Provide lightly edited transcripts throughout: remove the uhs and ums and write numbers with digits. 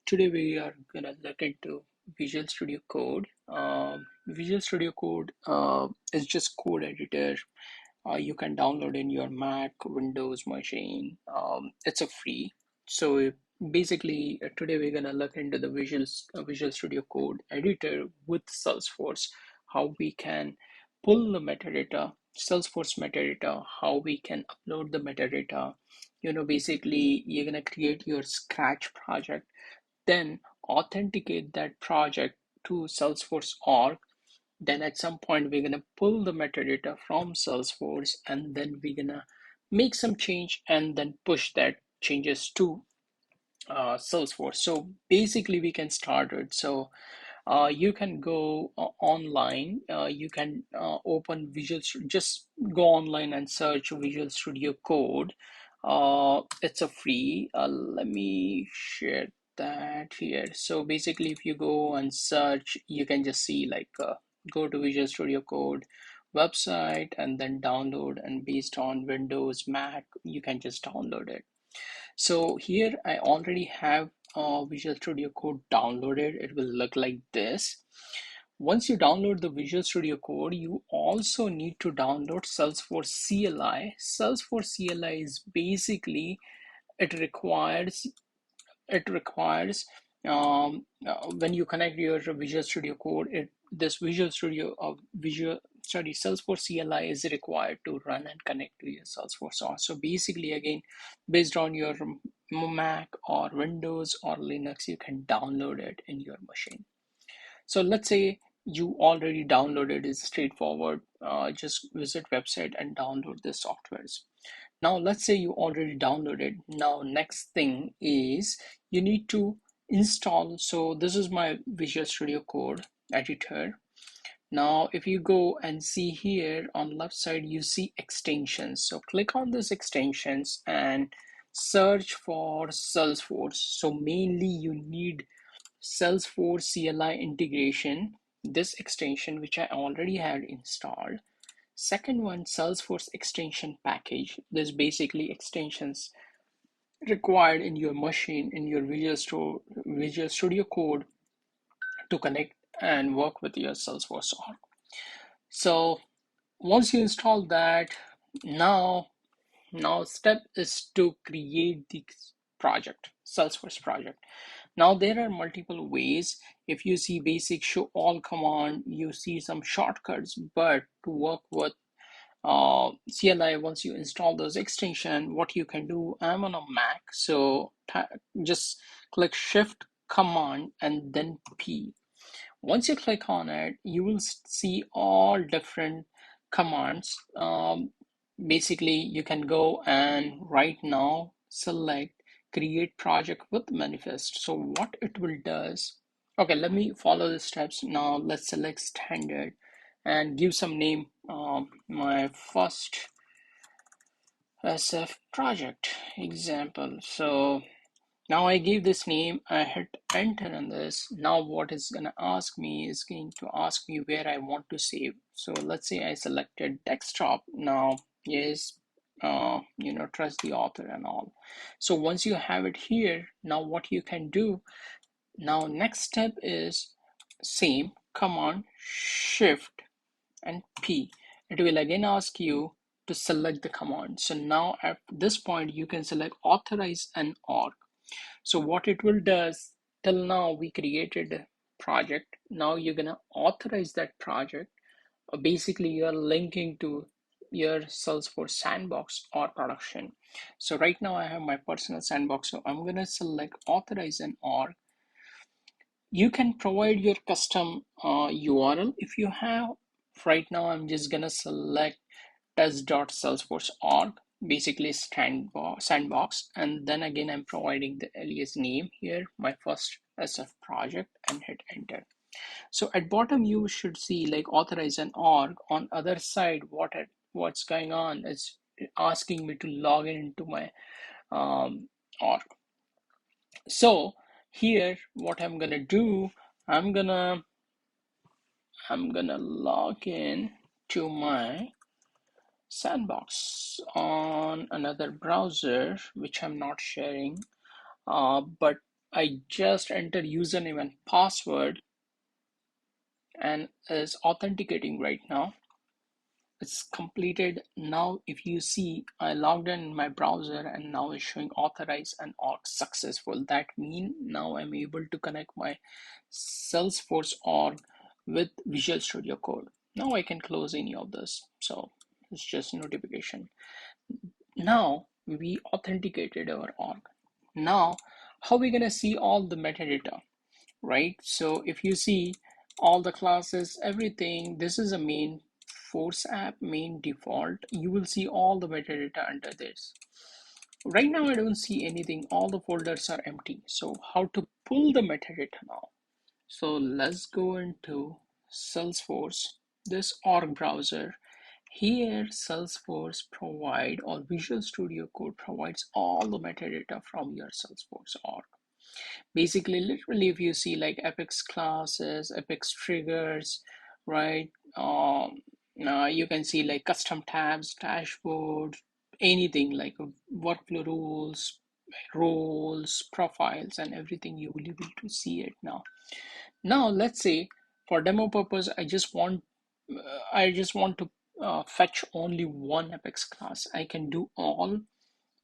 Today we are gonna look into Visual Studio Code. Visual Studio Code is just code editor. You can download in your Mac, Windows machine. It's a free. So basically, today we're gonna look into the Visual Studio Code editor with Salesforce. How we can pull the metadata, Salesforce metadata. How we can upload the metadata. Basically, you're gonna create your Scratch project, then authenticate that project to Salesforce Org. Then at some point, we're gonna pull the metadata from Salesforce, and then we're gonna make some change and then push that changes to Salesforce. So basically, we can start it. So you can go online. You can open just go online and search Visual Studio Code. It's a free. Let me share that here. So basically, if you go and search, you can just see like go to Visual Studio Code website and then download, and based on Windows, Mac, you can just download it. So here I already have Visual Studio Code downloaded. It will look like this. Once you download the Visual Studio Code, you also need to download Salesforce CLI. Salesforce CLI is basically it requires when you connect your Visual Studio Code, this Visual Studio Salesforce CLI is required to run and connect to your Salesforce Org. So basically, again, based on your Mac or Windows or Linux, you can download it in your machine. So let's say you already downloaded it. Straightforward. Just visit website and download the softwares. Now let's say you already downloaded. Now next thing is you need to install. So this is my Visual Studio Code editor. Now if you go and see here on left side, you see extensions. So click on these extensions and search for Salesforce. So mainly you need Salesforce CLI integration, this extension which I already had installed. Second one, Salesforce extension package. There's basically extensions required in your machine, in your Visual Studio Code to connect and work with your Salesforce Org. So once you install that, now step is to create the project, Salesforce project. Now there are multiple ways. If you see basic show all command, you see some shortcuts, but to work with CLI, once you install those extension, what you can do, I'm on a Mac, so just click Shift Command and then P. Once you click on it, you will see all different commands. Basically, you can go and right now select create project with manifest. So what it will does, okay, let me follow the steps. Now let's select standard and give some name. My first SF project example. So now I gave this name, I hit enter on this. Now what is going to ask me is going to ask me where I want to save. So let's say I selected desktop. Now, yes, trust the author and all. So once you have it here, now what you can do, now next step is same command shift and P. It will again ask you to select the command. So now at this point, you can select authorize an org. So what it will does, till now we created a project. Now you're gonna authorize that project. Basically, you're linking to your Salesforce sandbox or production. So right now I have my personal sandbox. So I'm gonna select authorize an org. You can provide your custom URL if you have. Right now I'm just gonna select test.salesforce.org, basically sandbox, and then again I'm providing the alias name here, my first SF project, and hit enter. So at bottom you should see like authorize an org. On other side, what's going on is asking me to log into my org. So here what I'm gonna do, I'm gonna log in to my sandbox on another browser, which I'm not sharing, but I just enter username and password and is authenticating right now. It's completed. Now if you see, I logged in my browser and now it's showing authorized and org successful. That means now I'm able to connect my Salesforce org with Visual Studio Code. Now I can close any of this, so it's just notification. Now we authenticated our org. Now how are we gonna see all the metadata, right? So if you see all the classes, everything, this is a main force app, main default. You will see all the metadata under this. Right now, I don't see anything. All the folders are empty. So how to pull the metadata now? So let's go into Salesforce, this org browser. Here, Salesforce provide or Visual Studio Code provides all the metadata from your Salesforce org. Basically, literally, if you see like Apex classes, Apex triggers, right? You can see like custom tabs, dashboard, anything like workflow rules, roles, profiles, and everything. You will be able to see it now. Now, let's say for demo purpose, I just want to fetch only one Apex class. I can do all,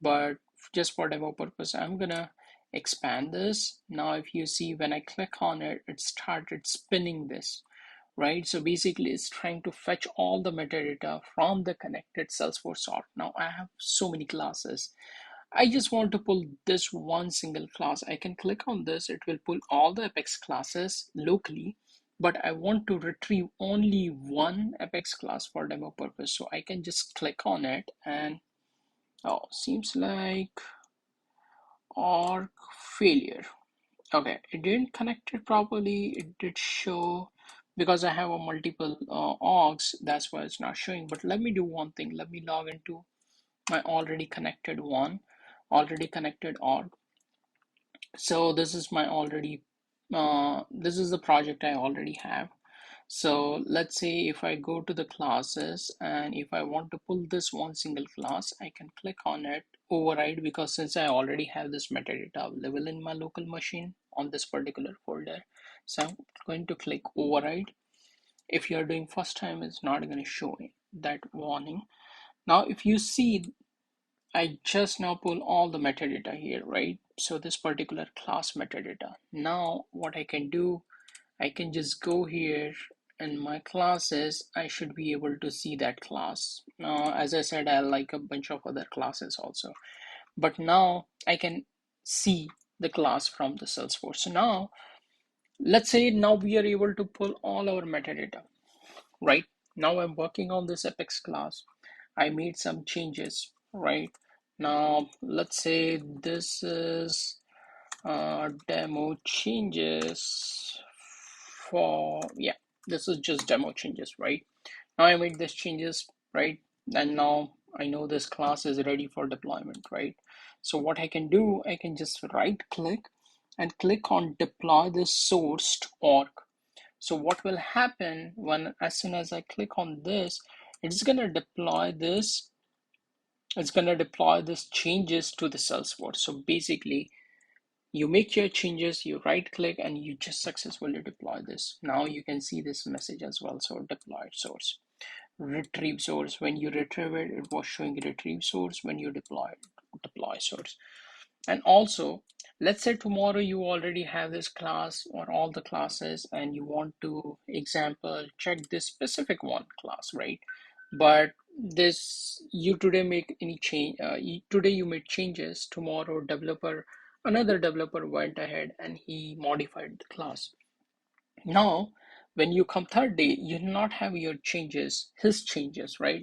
but just for demo purpose, I'm gonna expand this. Now if you see, when I click on it, it started spinning this, right? So basically it's trying to fetch all the metadata from the connected Salesforce org. Now I have so many classes. I just want to pull this one single class. I can click on this, it will pull all the Apex classes locally, but I want to retrieve only one Apex class for demo purpose. So I can just click on it and seems like org failure. Okay, it didn't connect it properly. It did show because I have a multiple orgs. That's why it's not showing. But let me do one thing. Let me log into my already connected one, already connected org. So this is my already. This is the project I already have. So let's say if I go to the classes and if I want to pull this one single class, I can click on it, override, because since I already have this metadata available in my local machine on this particular folder. So I'm going to click override. If you're doing first time, it's not going to show that warning. Now, if you see, I just now pull all the metadata here, right? So this particular class metadata. Now what I can do, I can just go here in my classes. I should be able to see that class. As I said, I like a bunch of other classes also, but now I can see the class from the Salesforce. So now let's say now we are able to pull all our metadata, right? Now I'm working on this Apex class. I made some changes, right? Now let's say this is demo changes for, yeah, this is just demo changes, right? Now I made these changes, right? And now I know this class is ready for deployment, right? So what I can do, I can just right click and click on deploy this sourced org. So what will happen when, as soon as I click on this, it's gonna deploy this, it's gonna deploy this changes to the Salesforce. So basically you make your changes, you right click, and you just successfully deploy this. Now you can see this message as well. So deploy source, retrieve source. When you retrieve it, it was showing retrieve source. When you deploy it, deploy source. And also, let's say tomorrow you already have this class or all the classes and you want to, example, check this specific one class, right? But this, you today make any change, today you made changes, tomorrow another developer went ahead and he modified the class. Now, when you come third day, you not have your changes, his changes, right?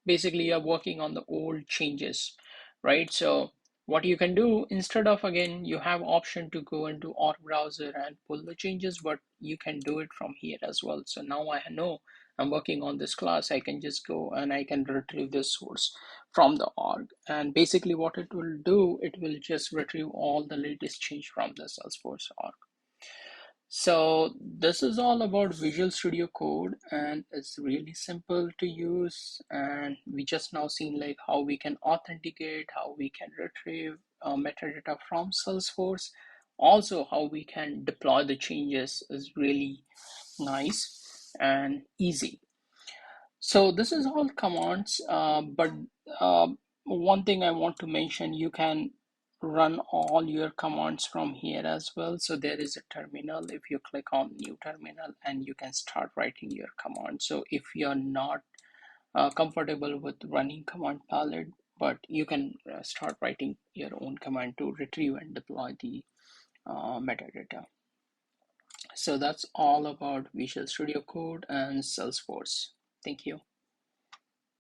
Basically are working on the old changes, right? So what you can do, instead of, again, you have option to go into org browser and pull the changes, but you can do it from here as well. So now I know I'm working on this class. I can just go and I can retrieve this source from the org. And basically what it will do, it will just retrieve all the latest change from the Salesforce org. So this is all about Visual Studio Code, and it's really simple to use. And we just now seen like how we can authenticate, how we can retrieve metadata from Salesforce Also, how we can deploy the changes is really nice and easy. So this is all commands, but uh, one thing I want to mention, you can run all your commands from here as well. So there is a terminal. If you click on new terminal, and you can start writing your command. So if you're not comfortable with running command palette, but you can start writing your own command to retrieve and deploy the metadata. So that's all about Visual Studio Code and Salesforce. Thank you.